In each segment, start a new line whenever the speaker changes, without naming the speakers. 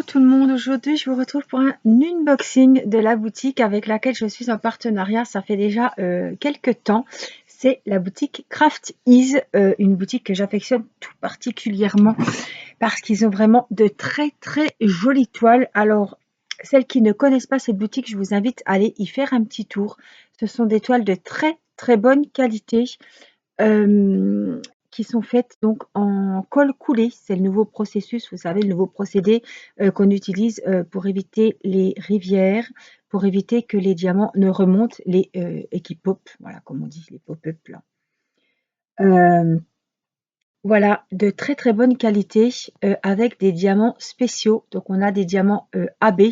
tout le monde, aujourd'hui je vous retrouve pour un unboxing de la boutique avec laquelle je suis en partenariat, ça fait déjà quelques temps. C'est la boutique Craft Ease, une boutique que j'affectionne tout particulièrement parce qu'ils ont vraiment de très jolies toiles. Alors, celles qui ne connaissent pas cette boutique, je vous invite à aller y faire un petit tour. Ce sont des toiles de très bonne qualité. Qui sont faites donc en colle coulée. C'est le nouveau processus, vous savez, le nouveau procédé qu'on utilise pour éviter les rivières, pour éviter que les diamants ne remontent et qui pop, voilà, comme on dit, les pop-up là. Voilà, de très bonne qualité avec des diamants spéciaux. Donc on a des diamants AB,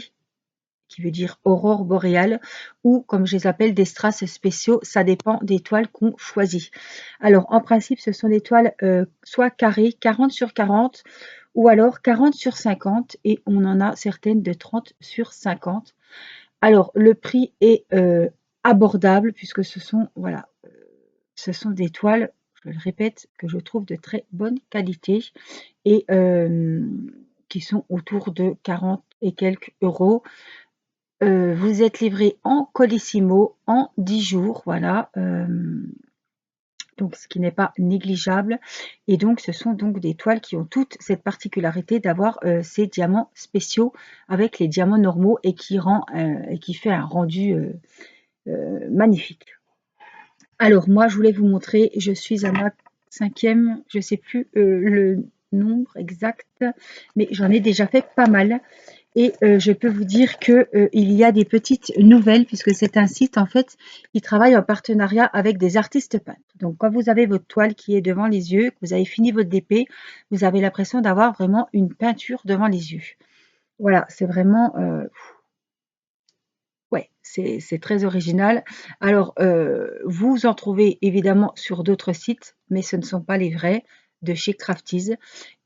qui veut dire aurore boréale, ou comme je les appelle des strass spéciaux, ça dépend des toiles qu'on choisit. Alors en principe ce sont des toiles soit carrées 40 sur 40 ou alors 40 sur 50 et on en a certaines de 30 sur 50. Alors le prix est abordable puisque ce sont voilà, ce sont des toiles, je le répète, que je trouve de très bonne qualité et qui sont autour de 40 et quelques euros. Vous êtes livré en colissimo en 10 jours, voilà, donc ce qui n'est pas négligeable. Et donc ce sont donc des toiles qui ont toute cette particularité d'avoir ces diamants spéciaux avec les diamants normaux et qui fait un rendu magnifique. Alors moi je voulais vous montrer, je suis à ma 5e, je ne sais plus le nombre exact, mais j'en ai déjà fait pas mal. Et je peux vous dire que il y a des petites nouvelles puisque c'est un site en fait qui travaille en partenariat avec des artistes peintres. Donc quand vous avez votre toile qui est devant les yeux, que vous avez fini votre DP, vous avez l'impression d'avoir vraiment une peinture devant les yeux. Voilà, c'est vraiment ouais, c'est très original. Alors vous en trouvez évidemment sur d'autres sites, mais ce ne sont pas les vrais de chez Crafties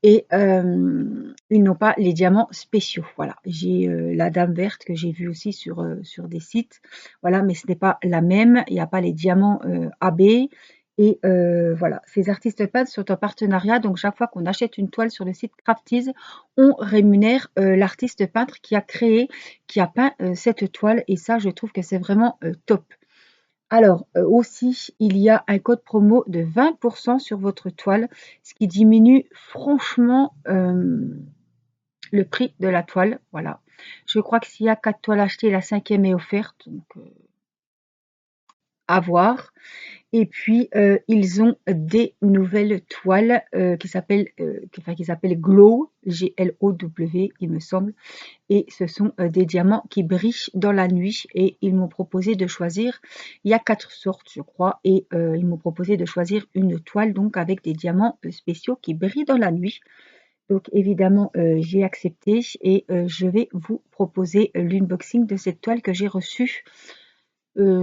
et ils n'ont pas les diamants spéciaux. Voilà, j'ai la dame verte que j'ai vue aussi sur des sites. Voilà, mais ce n'est pas la même. Il n'y a pas les diamants AB. Et voilà, ces artistes peintres sont en partenariat. Donc, chaque fois qu'on achète une toile sur le site Crafties, on rémunère l'artiste peintre qui a créé, qui a peint cette toile. Et ça, je trouve que c'est vraiment top. Alors aussi, il y a un code promo de 20% sur votre toile, ce qui diminue franchement le prix de la toile. Voilà. Je crois que s'il y a 4 toiles achetées, la 5e est offerte. Donc, à voir. Et puis, ils ont des nouvelles toiles qui s'appellent Glow, Glow, il me semble. Et ce sont des diamants qui brillent dans la nuit. Et ils m'ont proposé de choisir, il y a 4 sortes, je crois. Et ils m'ont proposé de choisir une toile donc avec des diamants spéciaux qui brillent dans la nuit. Donc évidemment, j'ai accepté et je vais vous proposer l'unboxing de cette toile que j'ai reçue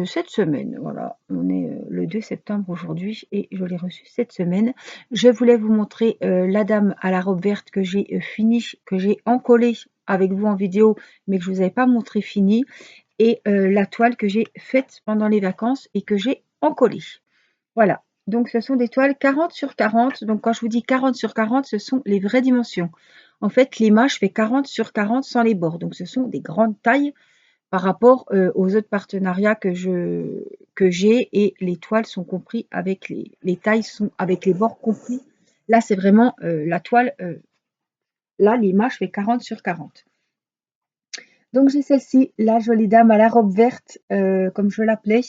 cette semaine. Voilà, on est le 2 septembre aujourd'hui et je l'ai reçue cette semaine. Je voulais vous montrer la dame à la robe verte que j'ai fini, que j'ai encollée avec vous en vidéo, mais que je ne vous avais pas montré fini, et la toile que j'ai faite pendant les vacances et que j'ai encollée. Voilà, donc ce sont des toiles 40 sur 40. Donc quand je vous dis 40 sur 40, ce sont les vraies dimensions. En fait, l'image fait 40 sur 40 sans les bords. Donc ce sont des grandes tailles par rapport aux autres partenariats que j'ai, et les toiles sont compris avec les tailles sont avec les bords compris. Là, c'est vraiment la toile, là, l'image fait 40 sur 40. Donc j'ai celle-ci, la jolie dame à la robe verte, comme je l'appelais,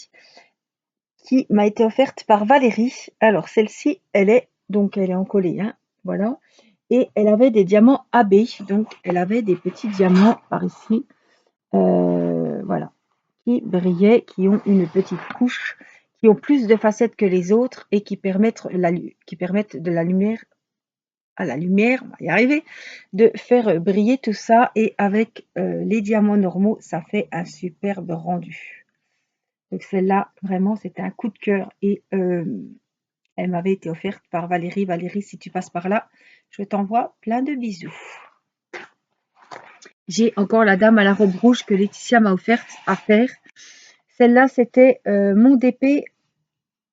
qui m'a été offerte par Valérie. Alors celle-ci, elle est encollée, hein, voilà, et elle avait des diamants AB, donc elle avait des petits diamants par ici, voilà, qui brillaient, qui ont une petite couche, qui ont plus de facettes que les autres et qui permettent de la lumière à la lumière, on va y arriver, de faire briller tout ça. Et avec les diamants normaux, ça fait un superbe rendu. Donc celle-là, vraiment, c'était un coup de cœur et elle m'avait été offerte par Valérie. Valérie, si tu passes par là, je t'envoie plein de bisous. J'ai encore la dame à la robe rouge que Laetitia m'a offerte à faire. Celle-là, c'était mon DP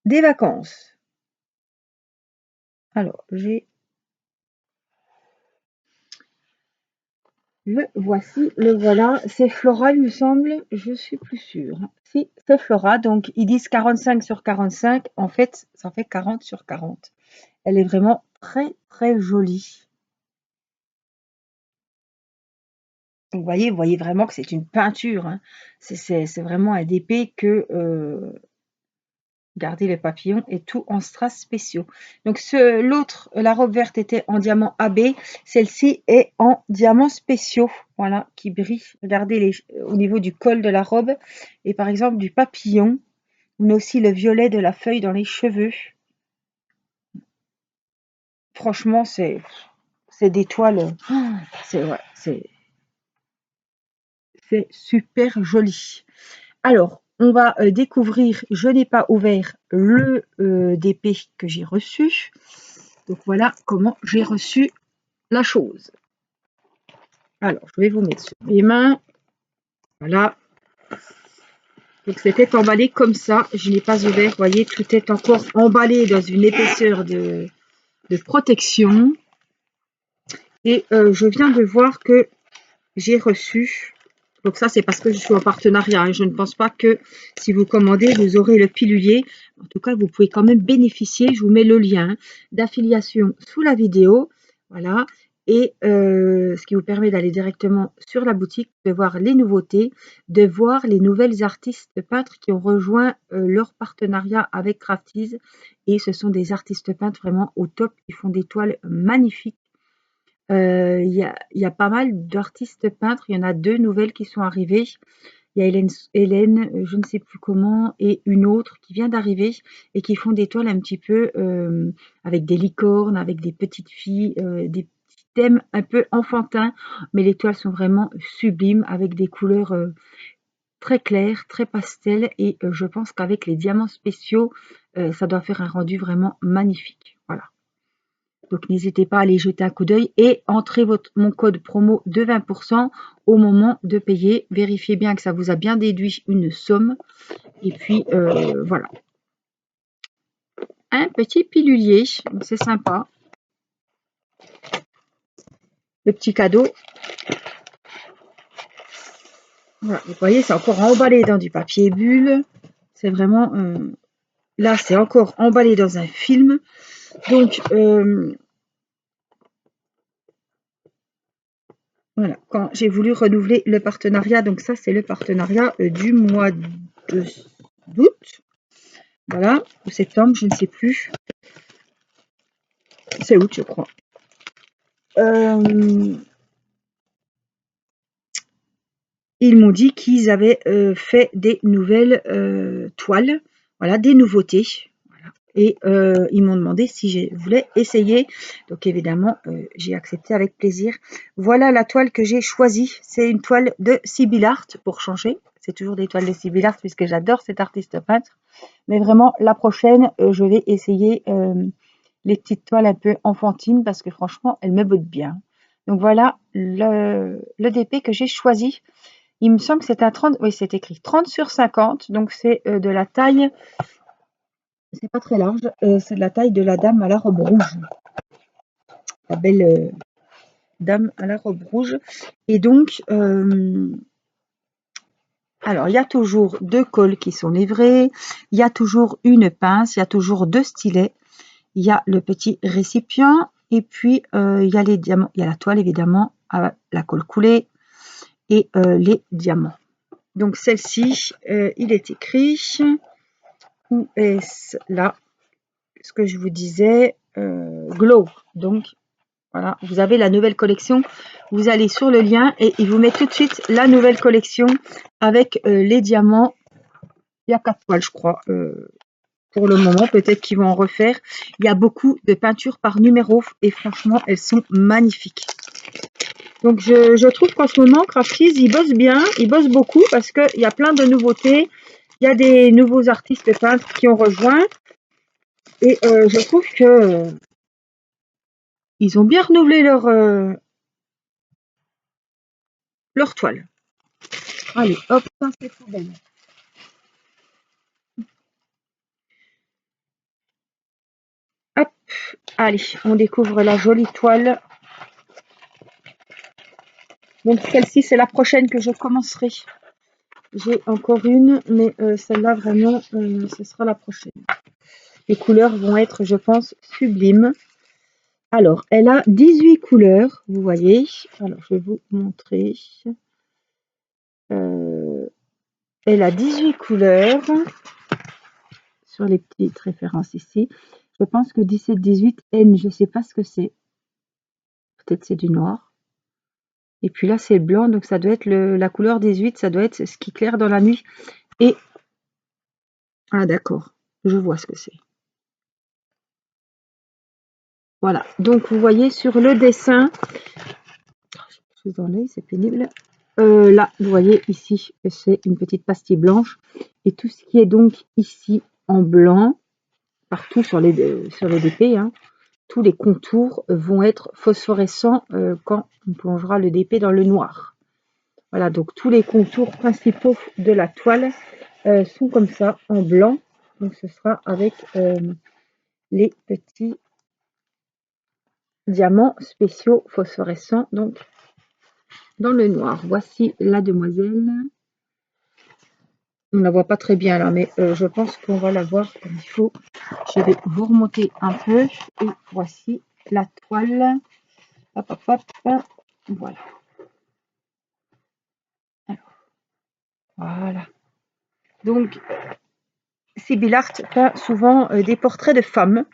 des vacances. Alors, j'ai Le voici, le voilà. C'est Flora, il me semble. Je suis plus sûre. Si, c'est Flora. Donc, ils disent 45 sur 45. En fait, ça fait 40 sur 40. Elle est vraiment très, très jolie. Donc, vous voyez vraiment que c'est une peinture, hein. C'est vraiment un DP que regardez les papillons et tout en strass spéciaux. Donc l'autre, la robe verte était en diamant AB. Celle-ci est en diamants spéciaux. Voilà, qui brille. Regardez au niveau du col de la robe. Et par exemple du papillon. On a aussi le violet de la feuille dans les cheveux. Franchement, c'est des toiles. C'est ouais, c'est super joli. Alors, on va découvrir, je n'ai pas ouvert le DP que j'ai reçu. Donc voilà comment j'ai reçu la chose. Alors, je vais vous mettre sur les mains. Voilà. Donc c'était emballé comme ça. Je n'ai pas ouvert. Vous voyez, tout est encore emballé dans une épaisseur de protection. Et je viens de voir que j'ai reçu. Donc ça, c'est parce que je suis en partenariat, hein. Je ne pense pas que si vous commandez, vous aurez le pilulier. En tout cas, vous pouvez quand même bénéficier. Je vous mets le lien d'affiliation sous la vidéo. Voilà. Et ce qui vous permet d'aller directement sur la boutique, de voir les nouveautés, de voir les nouvelles artistes peintres qui ont rejoint leur partenariat avec Crafties. Et ce sont des artistes peintres vraiment au top, qui font des toiles magnifiques. Il y a pas mal d'artistes peintres. Il y en a 2 nouvelles qui sont arrivées. Il y a Hélène, je ne sais plus comment, et une autre qui vient d'arriver et qui font des toiles un petit peu avec des licornes, avec des petites filles, des petits thèmes un peu enfantins, mais les toiles sont vraiment sublimes avec des couleurs très claires, très pastel, et je pense qu'avec les diamants spéciaux, ça doit faire un rendu vraiment magnifique. Voilà. Donc n'hésitez pas à aller jeter un coup d'œil et entrez mon code promo de 20% au moment de payer. Vérifiez bien que ça vous a bien déduit une somme. Et puis voilà. Un petit pilulier, c'est sympa. Le petit cadeau. Voilà, vous voyez, c'est encore emballé dans du papier bulle. C'est vraiment... là, c'est encore emballé dans un film. Donc, voilà, quand j'ai voulu renouveler le partenariat, donc ça, c'est le partenariat du mois d'août. Voilà, ou septembre, je ne sais plus. C'est août, je crois. Ils m'ont dit qu'ils avaient fait des nouvelles toiles, voilà, des nouveautés. Voilà. Et ils m'ont demandé si je voulais essayer. Donc évidemment, j'ai accepté avec plaisir. Voilà la toile que j'ai choisie. C'est une toile de Sibyl Art pour changer. C'est toujours des toiles de Sibyl Art puisque j'adore cet artiste peintre. Mais vraiment, la prochaine, je vais essayer les petites toiles un peu enfantines parce que franchement, elles me bottent bien. Donc voilà le DP que j'ai choisi. Il me semble que c'est un 30, oui, c'est écrit 30 sur 50, donc c'est de la taille, c'est pas très large, c'est de la taille de la dame à la robe rouge. La belle dame à la robe rouge. Et donc, alors, il y a toujours 2 cols qui sont livrés, il y a toujours une pince, il y a toujours 2 stylets, il y a le petit récipient, et puis il y a les diamants, il y a la toile évidemment, à la colle coulée, et les diamants. Donc celle-ci, il est écrit, où est-ce là, ce que je vous disais, Glow. Donc voilà, vous avez la nouvelle collection. Vous allez sur le lien et il vous met tout de suite la nouvelle collection avec les diamants. Il y a 4 toiles, je crois, pour le moment. Peut-être qu'ils vont en refaire. Il y a beaucoup de peintures par numéro et franchement, elles sont magnifiques. Donc je trouve qu'en ce moment, Crafties, ils bossent bien, ils bossent beaucoup parce qu'il y a plein de nouveautés. Il y a des nouveaux artistes peintres qui ont rejoint. Et je trouve que ils ont bien renouvelé leur toile. Allez, hop, ça c'est poubelle. Hop, allez, on découvre la jolie toile. Donc celle-ci, c'est la prochaine que je commencerai. J'ai encore une, mais celle-là, vraiment, ce sera la prochaine. Les couleurs vont être, je pense, sublimes. Alors, elle a 18 couleurs, vous voyez. Alors, je vais vous montrer. Elle a 18 couleurs sur les petites références ici. Je pense que 17, 18, N, je ne sais pas ce que c'est. Peut-être c'est du noir. Et puis là, c'est blanc, donc ça doit être la couleur 18, ça doit être ce qui éclaire dans la nuit. Et ah d'accord, je vois ce que c'est. Voilà, donc vous voyez sur le dessin, je vous dans l'œil, c'est pénible. Là, vous voyez ici, c'est une petite pastille blanche. Et tout ce qui est donc ici en blanc, partout sur les DP, hein, tous les contours vont être phosphorescents quand on plongera le DP dans le noir. Voilà, donc tous les contours principaux de la toile sont comme ça, en blanc. Donc ce sera avec les petits diamants spéciaux phosphorescents, donc dans le noir. Voici la demoiselle. On ne la voit pas très bien là, mais je pense qu'on va la voir comme il faut. Je vais vous remonter un peu. Et voici la toile. Hop, hop, hop. Voilà. Alors, voilà. Donc, Sybille Art peint souvent des portraits de femmes.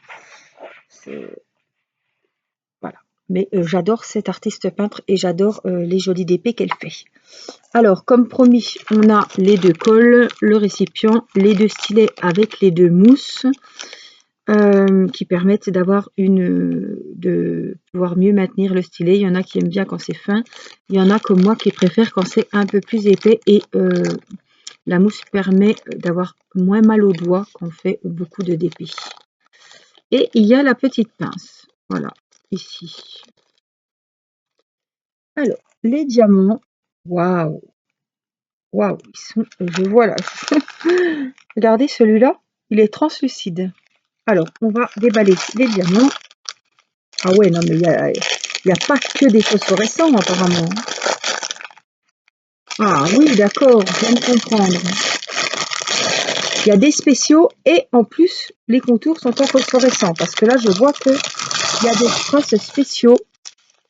Voilà. Mais j'adore cette artiste peintre et j'adore les jolies DP qu'elle fait. Alors, comme promis, on a les deux cols, le récipient, les deux stylets avec les deux mousses qui permettent de pouvoir mieux maintenir le stylet. Il y en a qui aiment bien quand c'est fin. Il y en a comme moi qui préfèrent quand c'est un peu plus épais et la mousse permet d'avoir moins mal aux doigts quand on fait beaucoup de DP. Et il y a la petite pince. Voilà, ici. Alors, les diamants. Waouh! Waouh, ils sont. Je vois là. Regardez celui-là, il est translucide. Alors, on va déballer les diamants. Ah ouais, non, mais il y a pas que des phosphorescents apparemment. Ah oui, d'accord, je viens de comprendre. Il y a des spéciaux et en plus, les contours sont en phosphorescent. Parce que là, je vois qu'il y a des traces spéciaux,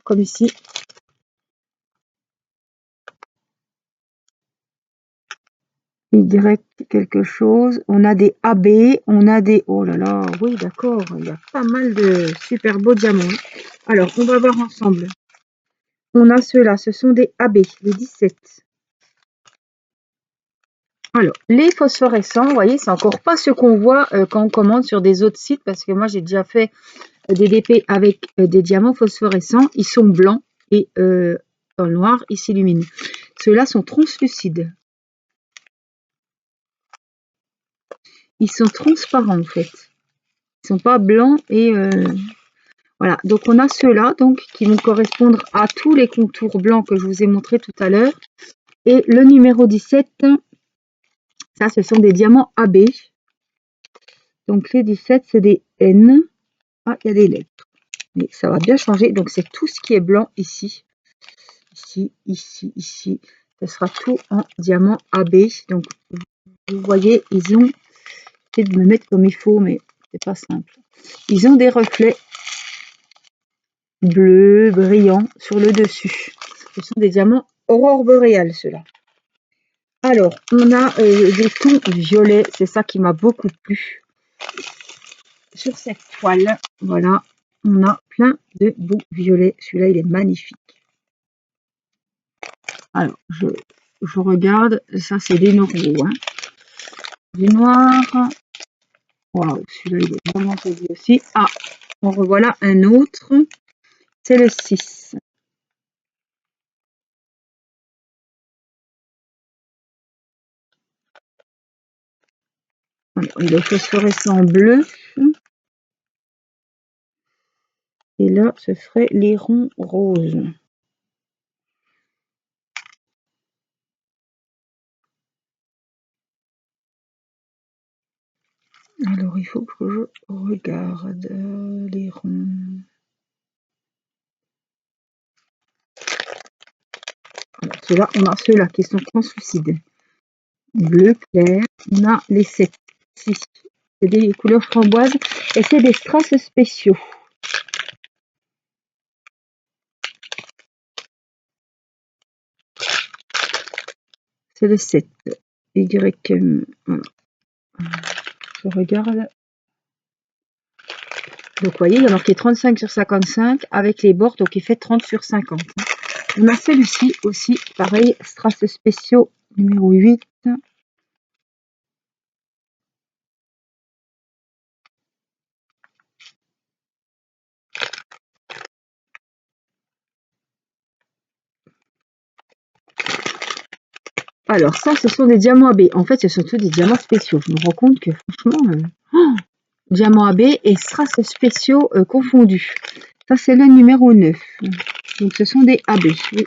comme ici. Y quelque chose. On a des AB, on a des... Oh là là, oui, d'accord. Il y a pas mal de super beaux diamants. Alors, on va voir ensemble. On a ceux-là, ce sont des AB, les 17. Alors, les phosphorescents, vous voyez, c'est encore pas ce qu'on voit quand on commande sur des autres sites, parce que moi, j'ai déjà fait des DP avec des diamants phosphorescents. Ils sont blancs et dans le noir, ils s'illuminent. Ceux-là sont translucides. Ils sont transparents, en fait. Ils sont pas blancs et... voilà, donc on a ceux-là donc qui vont correspondre à tous les contours blancs que je vous ai montré tout à l'heure. Et le numéro 17, ça, ce sont des diamants AB. Donc les 17, c'est des N. Ah, il y a des lettres. Mais ça va bien changer. Donc c'est tout ce qui est blanc ici. Ici, ici, ici. Ce sera tout en diamant AB. Donc vous voyez, ils ont essayé de me mettre comme il faut, mais c'est pas simple. Ils ont des reflets bleus, brillants sur le dessus. Ce sont des diamants aurore boréale, ceux-là. Alors, on a des tons violets. C'est ça qui m'a beaucoup plu. Sur cette toile, voilà, on a plein de beaux violets. Celui-là, il est magnifique. Alors, je regarde. Ça, c'est des normaux. Hein. Du noir. Waouh, celui-là, il est vraiment joli aussi. Ah, en revoilà un autre. C'est le 6. Alors, il est phosphorescent bleu. Et là, ce serait les ronds roses. Alors, il faut que je regarde les ronds. Ceux-là, on a ceux-là qui sont translucides. Bleu clair, on a les 7. Si, c'est des couleurs framboises et c'est des strass spéciaux. C'est le 7. Y, voilà. Je regarde. Donc, vous voyez, il y a marqué 35 sur 55 avec les bords, donc il fait 30 sur 50. On a celui-ci aussi, pareil, strass spéciaux numéro 8. Alors ça, ce sont des diamants AB. En fait, ce sont tous des diamants spéciaux. Je me rends compte que franchement, diamants AB et strass spéciaux confondus. Ça, c'est le numéro 9. Donc, ce sont des AB. Oui,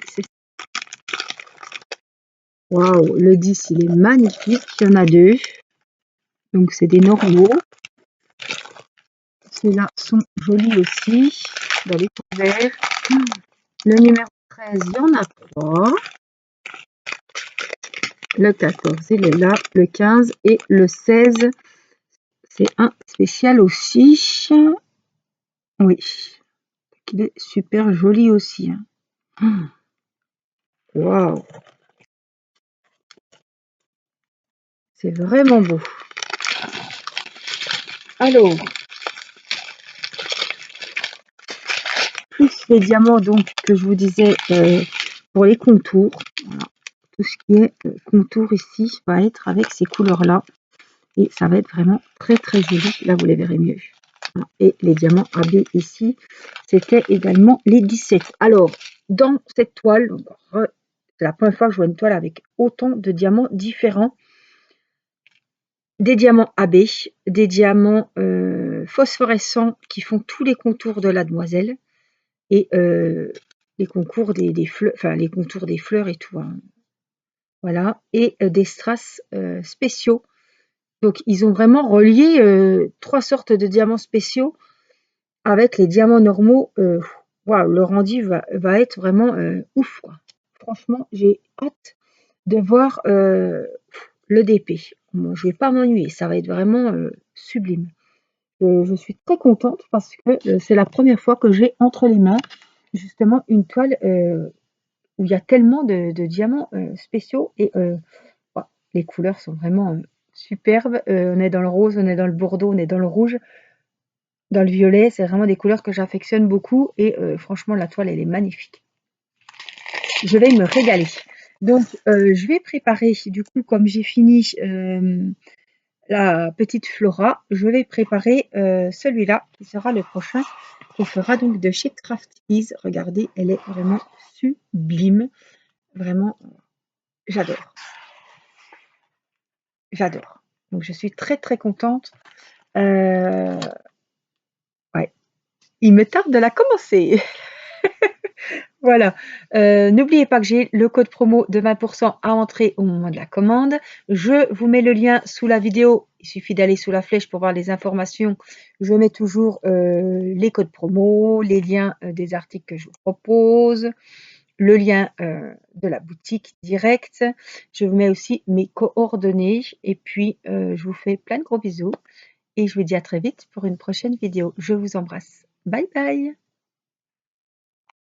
waouh, le 10, il est magnifique. Il y en a 2. Donc, c'est des normaux. Ceux-là sont jolis aussi. Dans les couverts. Le numéro 13, il y en a 3. Le 14, il est là. Le 15 et le 16, c'est un spécial aussi. Oui, il est super joli aussi. Waouh, c'est vraiment beau. Alors, plus les diamants donc que je vous disais pour les contours. Voilà. Tout ce qui est contour ici va être avec ces couleurs-là. Et ça va être vraiment très très joli. Là, vous les verrez mieux. Voilà. Et les diamants AB ici, c'était également les 17. Alors, dans cette toile, c'est la première fois que je vois une toile avec autant de diamants différents. Des diamants AB, des diamants phosphorescents qui font tous les contours de la demoiselle et les contours des fleurs, enfin les contours des fleurs et tout. Hein. Voilà, et des strass spéciaux. Donc ils ont vraiment relié 3 sortes de diamants spéciaux avec les diamants normaux. Waouh, le rendu va être vraiment ouf, quoi. Franchement, j'ai hâte de voir le DP. Bon, je vais pas m'ennuyer, ça va être vraiment sublime. Je suis très contente parce que c'est la première fois que j'ai entre les mains justement une toile où il y a tellement de diamants spéciaux et ouais, les couleurs sont vraiment superbes. On est dans le rose, on est dans le bordeaux, on est dans le rouge, dans le violet. C'est vraiment des couleurs que j'affectionne beaucoup et franchement la toile elle est magnifique. Je vais me régaler. Donc je vais préparer, du coup comme j'ai fini la petite Flora, je vais préparer celui-là qui sera le prochain, qui sera donc de chez Crafties. Regardez, elle est vraiment sublime. Vraiment, j'adore. J'adore. Donc je suis très très contente. Ouais. Il me tarde de la commencer. Voilà. N'oubliez pas que j'ai le code promo de 20% à entrer au moment de la commande. Je vous mets le lien sous la vidéo. Il suffit d'aller sous la flèche pour voir les informations. Je mets toujours les codes promo, les liens des articles que je vous propose, le lien de la boutique directe. Je vous mets aussi mes coordonnées. Et puis, je vous fais plein de gros bisous. Et je vous dis à très vite pour une prochaine vidéo. Je vous embrasse. Bye bye!